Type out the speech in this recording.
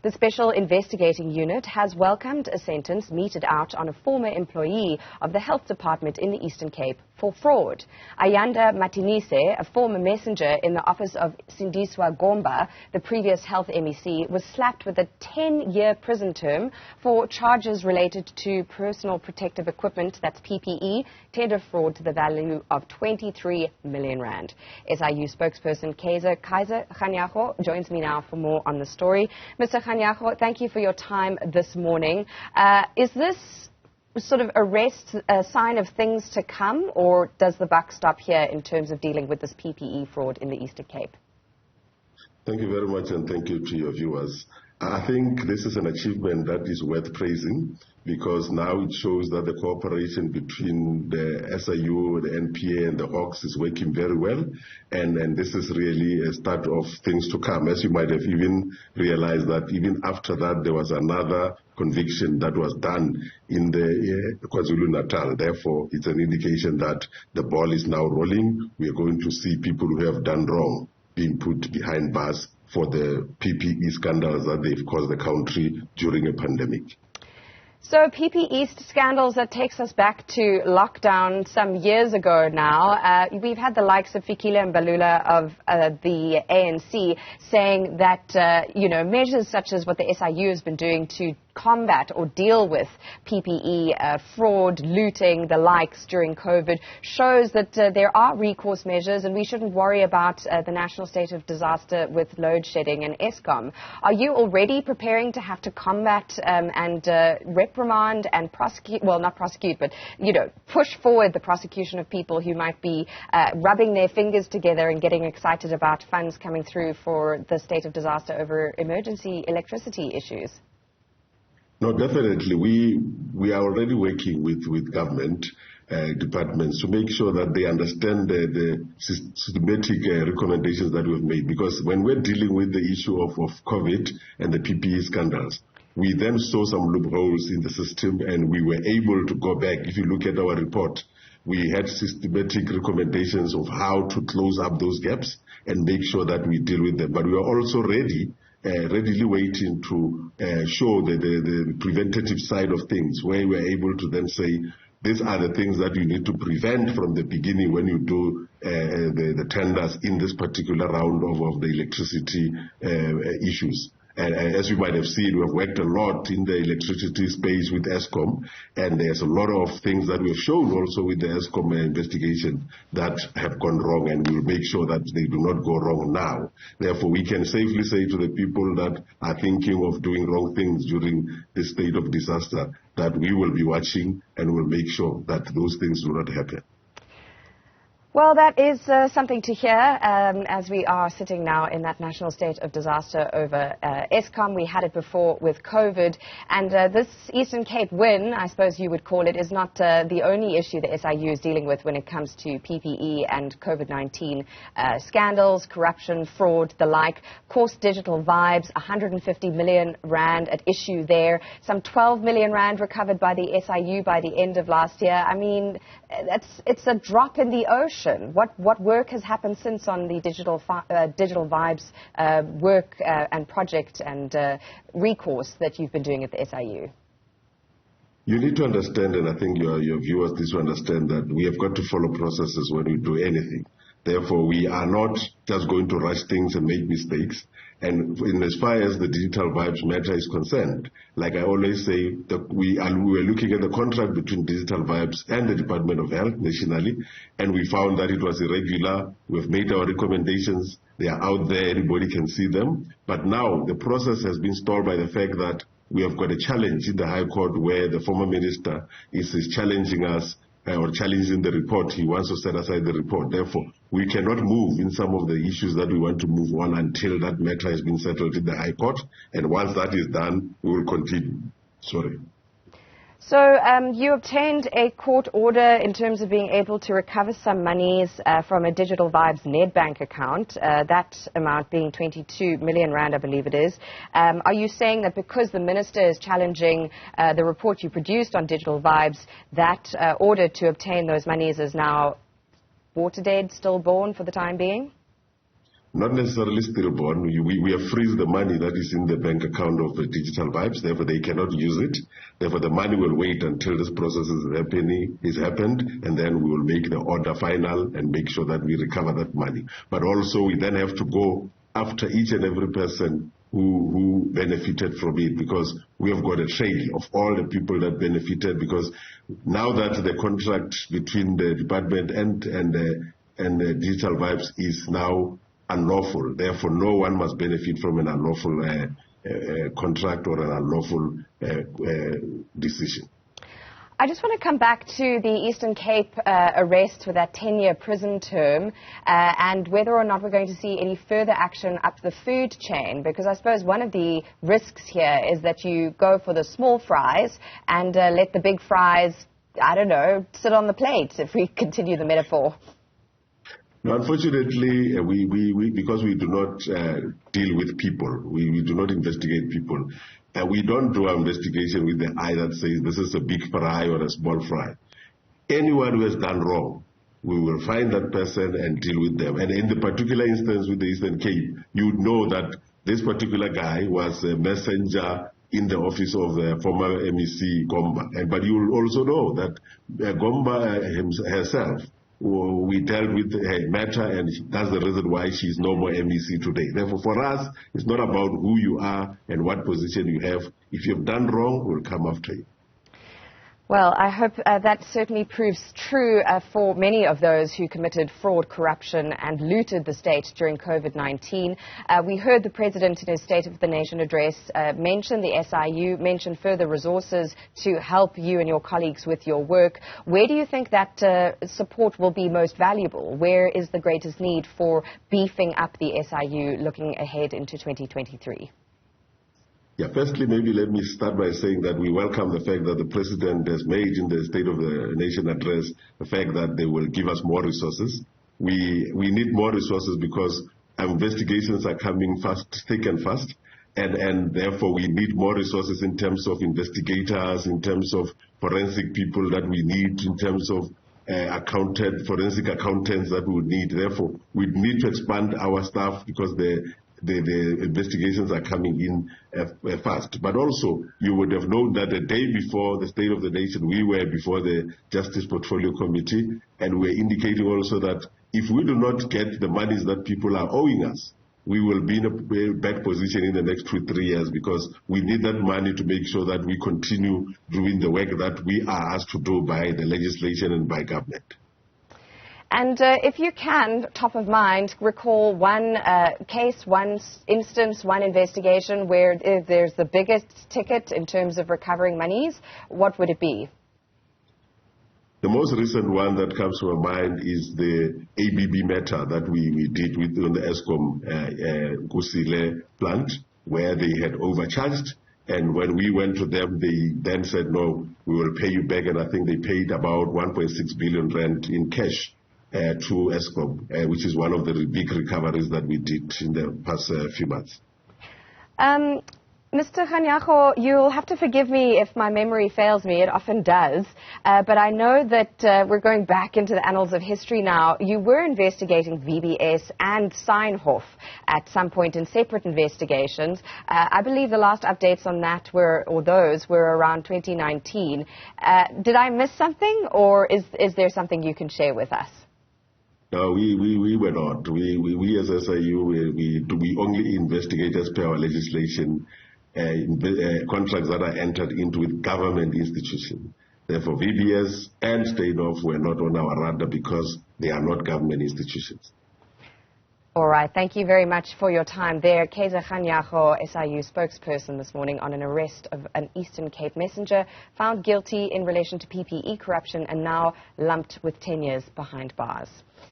The Special Investigating Unit has welcomed a sentence meted out on a former employee of the Health Department in the Eastern Cape for fraud. Ayanda Matinise, a former messenger in the office of Sindiswa Gomba, the previous health MEC, was slapped with a 10-year prison term for charges related to personal protective equipment, that's PPE, tender fraud to the value of 23 million rand. SIU Spokesperson Kaizer Kganyago joins me now for more on the story. Mr. Kganyago, thank you for your time this morning. Is this sort of arrest a sign of things to come, or does the buck stop here in terms of dealing with this PPE fraud in the Eastern Cape? Thank you very much, and thank you to your viewers. I think this is an achievement that is worth praising, because now it shows that the cooperation between the SIU, the NPA and the Hawks is working very well, and this is really a start of things to come. As you might have even realized that even after that there was another conviction that was done in the KwaZulu-Natal. Therefore, it's an indication that the ball is now rolling. We are going to see people who have done wrong being put behind bars for the PPE scandals that they've caused the country during a pandemic. So PPE scandals, that takes us back to lockdown some years ago now. We've had the likes of Fikile Mbalula of the ANC saying that, measures such as what the SIU has been doing to combat or deal with PPE fraud, looting, the likes during COVID shows that there are recourse measures, and we shouldn't worry about the national state of disaster with load shedding and Eskom. Are you already preparing to have to combat and reprimand and prosecute, well, not prosecute, but, push forward the prosecution of people who might be rubbing their fingers together and getting excited about funds coming through for the state of disaster over emergency electricity issues? No, definitely. We are already working with government departments to make sure that they understand the systematic recommendations that we've made. Because when we're dealing with the issue of COVID and the PPE scandals, we then saw some loopholes in the system, and we were able to go back. If you look at our report, we had systematic recommendations of how to close up those gaps and make sure that we deal with them. But we are also readily waiting to show the preventative side of things, where we're able to then say, these are the things that you need to prevent from the beginning when you do the tenders in this particular round of the electricity issues. And as you might have seen, we have worked a lot in the electricity space with Eskom, and there's a lot of things that we have shown also with the Eskom investigation that have gone wrong, and we'll make sure that they do not go wrong now. Therefore, we can safely say to the people that are thinking of doing wrong things during this state of disaster that we will be watching and will make sure that those things do not happen. Well, that is something to hear as we are sitting now in that national state of disaster over Eskom. We had it before with COVID, and this Eastern Cape win, I suppose you would call it, is not the only issue the SIU is dealing with when it comes to PPE and COVID-19 scandals, corruption, fraud, the like. Of course, digital vibes, 150 million rand at issue there, some 12 million rand recovered by the SIU by the end of last year. I mean, it's a drop in the ocean. What work has happened since on the digital vibes work and project and recourse that you've been doing at the SIU? You need to understand, and I think your viewers need to understand, that we have got to follow processes when we do anything. Therefore, we are not just going to rush things and make mistakes. And in as far as the digital vibes matter is concerned, like I always say, that we were looking at the contract between digital vibes and the Department of Health nationally, and we found that it was irregular. We've made our recommendations. They are out there. Everybody can see them. But now the process has been stalled by the fact that we have got a challenge in the High Court where the former minister is challenging us or challenging the report. He wants to set aside the report. Therefore, we cannot move in some of the issues that we want to move on until that matter has been settled in the High Court. And once that is done, we will continue. Sorry. So you obtained a court order in terms of being able to recover some monies from a Digital Vibes Nedbank account, that amount being 22 million rand, I believe it is. Are you saying that because the minister is challenging the report you produced on Digital Vibes, that order to obtain those monies is now water dead, stillborn for the time being? not necessarily stillborn. We have freezed the money that is in the bank account of the Digital Vibes. Therefore, they cannot use it. Therefore, the money will wait until this process is happened, and then we will make the order final and make sure that we recover that money. But also, we then have to go after each and every person who benefited from it, because we have got a trail of all the people that benefited, because now that the contract between the department and the Digital Vibes is now unlawful. Therefore, no one must benefit from an unlawful contract or an unlawful decision. I just want to come back to the Eastern Cape arrest with that 10-year prison term and whether or not we're going to see any further action up the food chain, because I suppose one of the risks here is that you go for the small fries and let the big fries, I don't know, sit on the plate, if we continue the metaphor. Now, unfortunately, we because we do not deal with people, we do not investigate people, we don't do our investigation with the eye that says this is a big fry or a small fry. Anyone who has done wrong, we will find that person and deal with them. And in the particular instance with the Eastern Cape, you would know that this particular guy was a messenger in the office of the former MEC Gomba. But you will also know that Gomba herself, we dealt with her matter, and that's the reason why she's no more MEC today. Therefore, for us, it's not about who you are and what position you have. If you've done wrong, we'll come after you. Well, I hope that certainly proves true for many of those who committed fraud, corruption and looted the state during COVID-19. We heard the President in his State of the Nation address mention the SIU, mention further resources to help you and your colleagues with your work. Where do you think that support will be most valuable? Where is the greatest need for beefing up the SIU looking ahead into 2023? Yeah, firstly, maybe let me start by saying that we welcome the fact that the President has made in the State of the Nation address the fact that they will give us more resources. We need more resources because our investigations are coming fast, thick and fast, and therefore we need more resources in terms of investigators, in terms of forensic people that we need, in terms of forensic accountants that we would need. Therefore, we need to expand our staff because the investigations are coming in fast. But also, you would have known that the day before the State of the Nation, we were before the Justice Portfolio Committee, and we're indicating also that if we do not get the monies that people are owing us, we will be in a bad position in the next 2-3 years, because we need that money to make sure that we continue doing the work that we are asked to do by the legislation and by government. And if you can, top of mind, recall one case, one instance, one investigation where there's the biggest ticket in terms of recovering monies, what would it be? The most recent one that comes to my mind is the ABB matter that we did on the Eskom Kusile plant, where they had overcharged. And when we went to them, they then said, no, we will pay you back. And I think they paid about 1.6 billion rand in cash to Eskom, which is one of the big recoveries that we did in the past few months. Mr. Kganyago, you'll have to forgive me if my memory fails me. It often does. But I know that we're going back into the annals of history now. You were investigating VBS and Steinhoff at some point in separate investigations. I believe the last updates on that were around 2019. Did I miss something, or is there something you can share with us? No, we were not. We as SIU, we only investigate as per our legislation contracts that are entered into with government institutions. Therefore, VBS and Steinhoff were not on our radar because they are not government institutions. All right. Thank you very much for your time there. Kaizer Kganyago, SIU spokesperson this morning on an arrest of an Eastern Cape messenger found guilty in relation to PPE corruption and now lumped with 10 years behind bars.